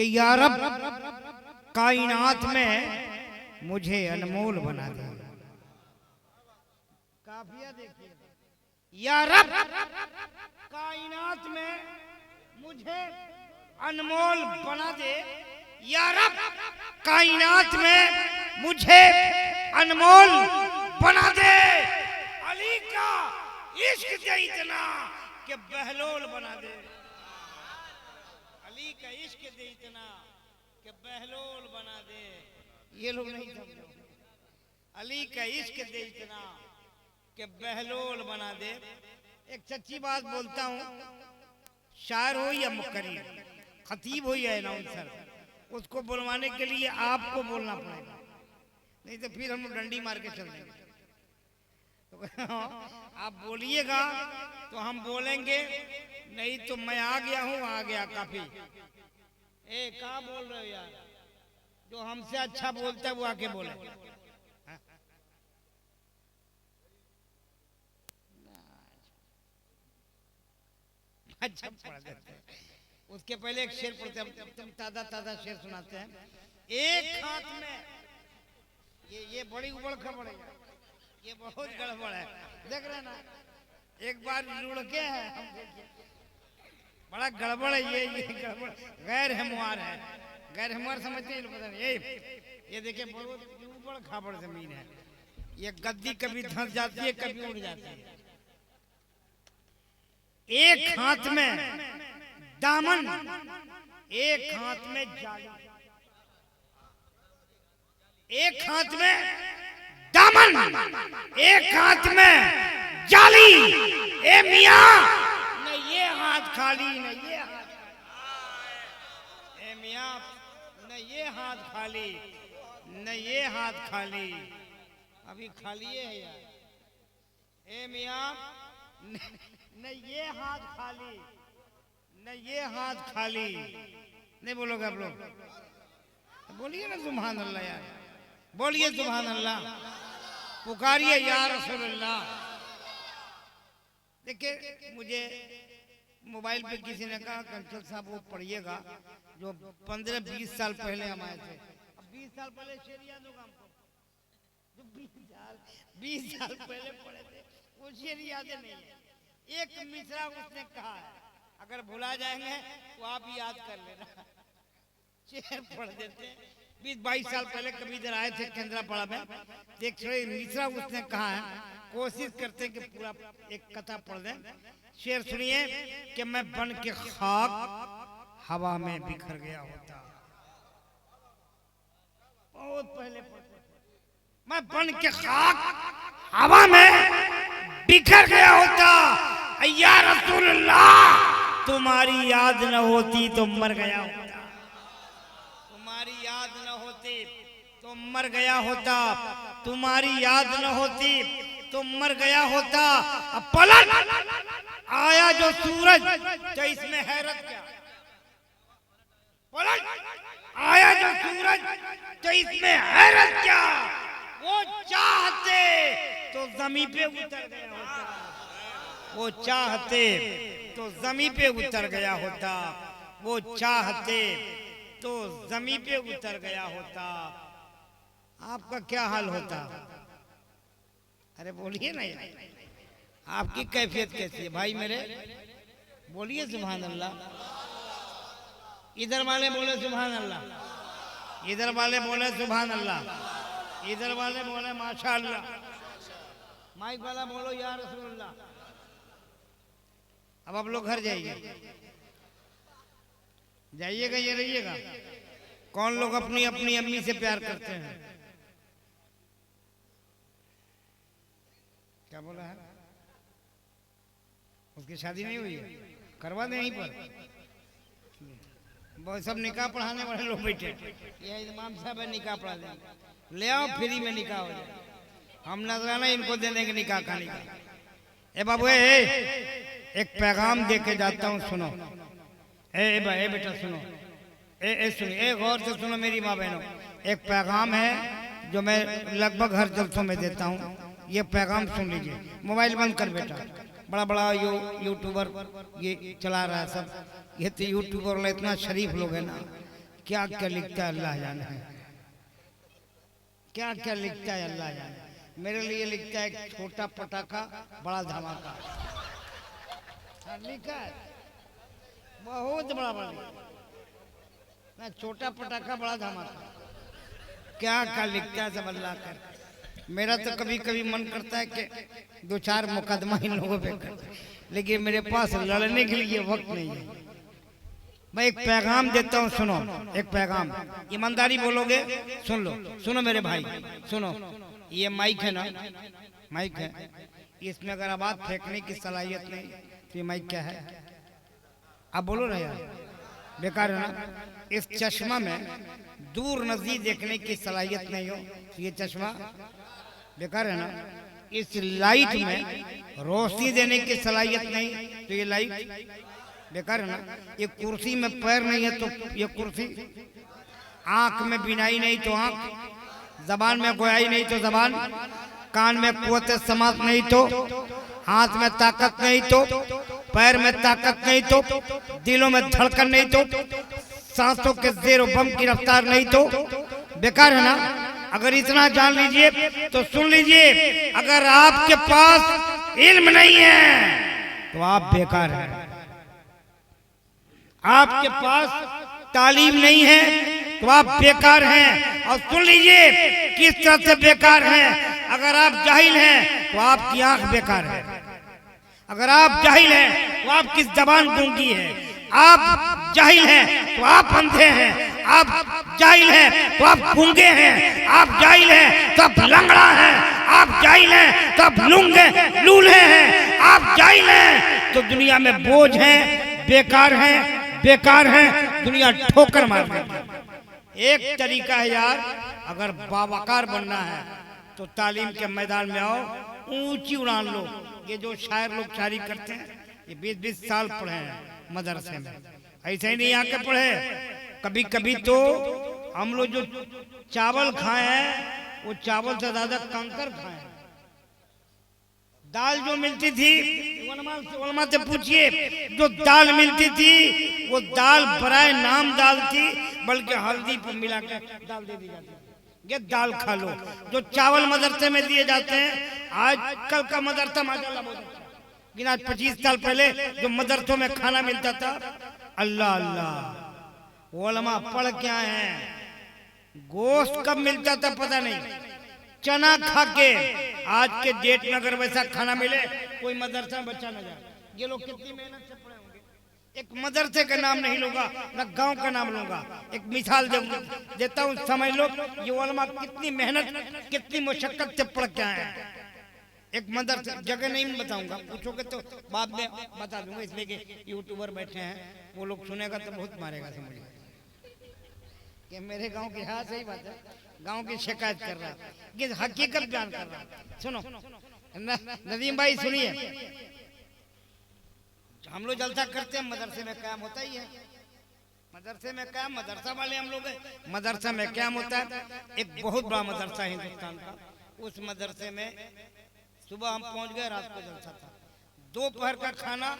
कि या रब कायनात में मुझे अनमोल बना दे। काफिया देखिए, या रब कायनात में मुझे अनमोल बना दे, या रब कायनात में मुझे अनमोल बना दे। अली का इश्क दे इतना कि बहलोल बना दे। अली का इश्क दे इतना कि बहलोल बना दे। ये लोग नहीं समझो। अली का इश्क दे इतना कि बहलोल बना दे। एक सच्ची बात बोलता हूँ, शायर हो या मुकर्री, खतीब हो या अनाउंसर, उसको बुलवाने के लिए आपको बोलना पड़ेगा, नहीं तो फिर हम डंडी मार के चल देंगे। तो आप बोलिएगा तो हम बोलेंगे, नहीं तो मैं आ गया हूँ, आ गया काफी। ए क्या बोल रहे हो यार, जो हमसे अच्छा बोलता है वो आके बोले। अच्छा पढ़ देते हैं। उसके पहले एक शेर पढ़ते हैं, तुम ताजा ताजा शेर सुनाते हैं। एक हाथ में ये बड़ी उबड़ खबड़ है, ये बहुत गड़बड़ है, देख रहे ना, एक बार लुढ़के है हम, बड़ा गड़बड़ है ये गड़बड़, गैर हमवार है। गैर हमवार समझते हैं, पता नहीं। ये देखिए बहुत उबड़ खाबड़ जमीन है, ये गद्दी कभी धंस जाती है, कभी उड़ जाती है। एक हाथ में दामन, एक हाथ में जाली, एक हाथ में दामन, एक हाथ में जाली। ए मियां, न ये हाथ खाली न ये हाथ, ए मियां न ये हाथ खाली न ये हाथ खाली, अभी खाली है यार। ए मियां न ये हाथ खाली न ये हाथ खाली। नहीं बोलोगे आप लोग? बोलिए ना सुभान अल्लाह यार, बोलिए सुभान अल्लाह, पुकारिए या रसूल अल्लाह। देखिए मुझे मोबाइल पे किसी ने कहा कंचल साहब वो पढ़िएगा जो 15-20 साल पहले हम आए थे। अब 20 साल पहले शेर याद होगा हमको, जो 20 साल पहले पढ़े थे वो शेर याद नहीं है। एक मिसरा उसने कहा है, अगर भुला जाएंगे तो आप याद कर लेना। शेर पढ़ देते हैं। 20-22 साल पहले कभी इधर आए थे केंद्रापाड़ा में, एक मिसरा उसने कहा है, कोशिश करते हैं कि पूरा एक कथा पढ़ दें। शेर सुनिए कि मैं बन के खाक हवा में बिखर गया होता। बहुत पहले पढ़ते, मैं बन के खाक हवा में बिखर गया होता। या रसूल अल्लाह तुम्हारी याद न होती तो मर गया होता, तुम्हारी याद न होती तो मर गया होता, तुम्हारी याद न होती तो मर गया होता। अब पलट आया जो सूरज तो इसमें हैरत क्या, पलट आया जो सूरज तो इसमें हैरत क्या। वो चाहते तो जमीन पे उतर गया होता, वो चाहते तो जमीन पे उतर गया होता, वो चाहते तो जमीन पे उतर गया होता। आपका क्या हाल होता? अरे बोलिए ना यार, आपकी कैफियत कैसी है भाई मेरे? बोलिए सुभान अल्लाह। इधर वाले बोले सुभान अल्लाह, इधर वाले बोले सुभान अल्लाह, इधर वाले बोले माशा अल्लाह, माइक वाला बोलो या रसूल अल्लाह। अब आप लोग घर जाइए, जाइएगा, ये रहिएगा। कौन लोग अपनी अपनी अम्मी से प्यार करते हैं? क्या बोला है? उसकी शादी नहीं हुई है, करवा दें यहीं पर। बहुत सब निकाह पढ़ाने वाले लोग बैठे, ये इमाम साहब है निकाह पढ़ा देंगे, ले आओ फ्री में निकाह हो जाए। हम नजराना इनको दे देंगे निकाह का निकाह। ए बाबू एक पैगाम दे के जाता हूँ, सुनो। ए बेटा सुनो, ए सुनो, ए गौर से सुनो मेरी माँ बहनों। एक पैगाम है जो मैं लगभग हर जलसों में देता हूँ, ये पैगाम सुन लीजिए। मोबाइल बंद कर बेटा, बड़ा बड़ा यूट्यूबर ये चला रहा है सब, ये तो यूट्यूबर वाला इतना शरीफ लोग है ना क्या क्या लिखता है अल्लाह जाने, क्या क्या लिखता है अल्लाह जाने। मेरे लिए लिखता है छोटा पटाखा बड़ा धमाका। हाँ, लिखा है बहुत बड़ा बड़ा ना, छोटा पटाखा बड़ा धमाका। क्या क्या लिखता है सब अल्लाह कर। मेरा तो कभी कभी मन करता है कि 2-4 मुकदमा इन लोगों पे कर, लेकिन मेरे पास लड़ने के लिए वक्त नहीं है। मैं एक पैगाम देता हूँ, सुनो एक पैगाम, ईमानदारी बोलोगे, सुन लो, सुनो मेरे भाई सुनो। ये माइक है ना, माइक है, इसमें अगर आवाज फेंकने की सलाहियत नहीं तो ये माइक क्या है? आप बोलो ना यार, बेकार है ना। इस चश्मा में दूर नजदीक देखने की सलाहियत नहीं हो तो ये चश्मा बेकार है ना। इस लाइट में रोशनी देने की सलाहियत नहीं तो ये लाइट बेकार है ना। ये कुर्सी में पैर नहीं है तो ये कुर्सी, आंख में बिनाई नहीं तो आंख, जबान में गोयाई नहीं तो जबान, कान में कुव्वत समात नहीं तो, हाथ में ताकत नहीं तो, पैर में ताकत नहीं तो, दिलों में धड़कन नहीं तो, सांसों के ज़ेरो बम की रफ्तार नहीं तो बेकार है ना। अगर इतना जान लीजिए तो सुन लीजिए, अगर आपके पास इल्म नहीं है तो आप बेकार हैं। आपके पास तालीम नहीं है तो आप बेकार हैं। और सुन लीजिए किस तरह से बेकार हैं। अगर आप जाहिल हैं तो आपकी आंख बेकार है। अगर आप जाहिल हैं तो आपकी जबान गूंगी है। आप जाहिल हैं तो आप अंधे हैं। आप जाहिल हैं तो आप गूंगे हैं। आप जाहिल हैं तो आप लंगड़ा हैं। आप जाहिल हैं तो आप लूंगे लूल्हे हैं। आप जाहिल हैं तो दुनिया में बोझ हैं, बेकार हैं, बेकार हैं, दुनिया ठोकर मार देती है। एक तरीका है यार, अगर बावकार बनना है तो तालीम के मैदान में आओ, ऊंची उड़ान लो। ये जो शायर लोग शायरी करते हैं ये 20-20 साल पढ़े हैं मदरसे में, ऐसे ही नहीं आके पढ़े। कभी कभी तो हम लोग जो चावल खाए हैं वो चावल से ज्यादा कंकर खाए हैं। दाल जो मिलती थी, उलमा से पूछिए, जो दाल मिलती थी वो दाल बराए नाम दाल थी, बल्कि हल्दी पे मिला के दाल दे दी जाती है, ये दाल खा लो। जो चावल मदरसे में दिए जाते हैं, आज कल का मदरसा माशाल्लाह बहुत अच्छा, लेकिन आज 25 साल पहले जो मदरसों में खाना मिलता था, अल्लाह अल्लाह, उलमा पढ़ के आए हैं। गोश्त कब मिलता था पता नहीं, चना खा के। आज के डेट में अगर वैसा खाना मिले कोई मदरसा में बच्चा न जाए। ये लोग कितनी मेहनत से पढ़े होंगे। एक मदरसे का नाम नहीं लूंगा, न गांव का नाम लूंगा, एक मिसाल देता हूँ, समझ लो ये उलमा कितनी मेहनत कितनी मुशक्कत से पढ़ के आए हैं। एक मदरसे, जगह नहीं बताऊंगा, पूछोगे तो बाद में बता दूंगा, इसलिए कि यूट्यूबर बैठे हैं, वो लोग सुनेगा तो बहुत मारेगा, समझिए कि मेरे गांव की। हाँ सही बात है, गांव की शिकायत कर रहा, ये हकीकत बयान कर रहा। सुनो नदीम भाई सुनिए, हम लोग जलसा करते हैं, मदरसे में कायम होता ही है। मदरसे में कायम, मदरसा वाले हम लोग हैं। मदरसा में कायम होता है, एक बहुत बड़ा मदरसा है हिंदुस्तान का। उस मदरसे में सुबह हम पहुंच गए, रात को जलसा था। दोपहर का खाना,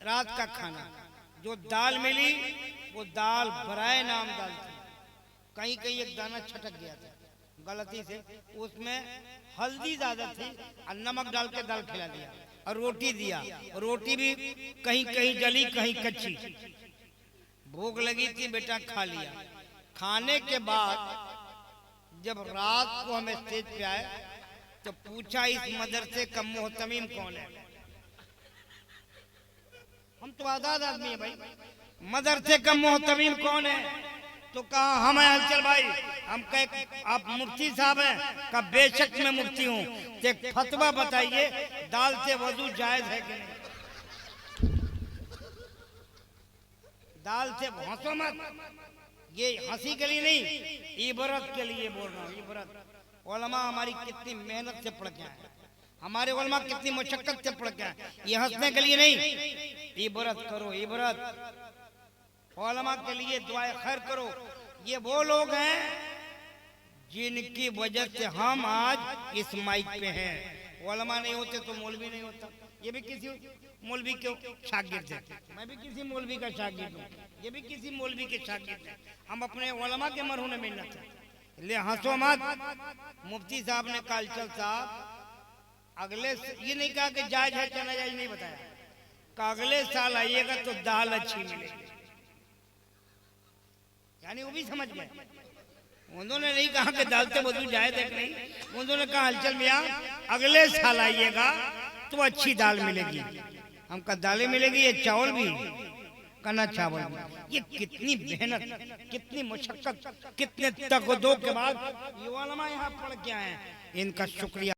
रात का खाना, जो दाल मिली वो दाल बराए नाम दाल थी। कहीं कहीं एक दाना छटक गया था गलती से, उसमें हल्दी ज्यादा थी और नमक डाल के दाल खिला दिया और रोटी दिया। रोटी भी कहीं कहीं जली कहीं कच्ची। भूख लगी थी, बेटा खा लिया। खाने के बाद जब रात को हम स्टेज पे आए तो पूछा इस मदरसे का मोहतमीम कौन है। हम तो आजाद आदमी है भाई, मदरसे का मोहतमीम कौन है? तो कहा हम हैं हलचल भाई। हम कहे आप मुफ्ती साहब हैं? का बेशक मैं मुफ्ती हूँ। एक फतवा बताइए, दाल से वजू जायज है कि नहीं? दाल से हंसो मत, ये हंसी के लिए नहीं, इबरत के लिए बोल रहा हूँ। इबरत, उलमा हमारी कितनी मेहनत से पढ़ के आए, हमारे उलमा कितनी मुशक्कत से पढ़ के आए, ये हंसने के लिए नहीं। इबरत करो, इबरत, उलमा के लिए दुआए खैर करो। ये वो लोग हैं जिनकी वजह से हम आज इस माइक पे हैं। उलमा नहीं होते तो मौलवी नहीं होता। ये भी किसी मौलवी के शागिर्द है, मैं भी किसी मौलवी का शागिर्द हूँ, ये भी किसी मौलवी के शागिर्द है। हम अपने उलमा के मरहूने मिलना चाहिए। ले हंसो मत। मुफ्ती साहब ने कालचल साहब अगले ये नहीं कहा कि जायज है क्या नाजायज नहीं बताया, कि अगले साल आइएगा तो दाल अच्छी मिलेगी, यानी वो भी समझ गए। उन्होंने नहीं कहा कि दाल से वजू जाए देख नहीं, उन्होंने कहा हलचल मियाँ अगले साल आइएगा तो अच्छी दाल मिलेगी। हम कहा दालें मिलेगी, ये चावल भी कना चावल भी। ये कितनी मेहनत, कितनी मशक्कत, कितने तकदो के बाद ये उलमा यहाँ पढ़ के आए हैं, इनका शुक्रिया।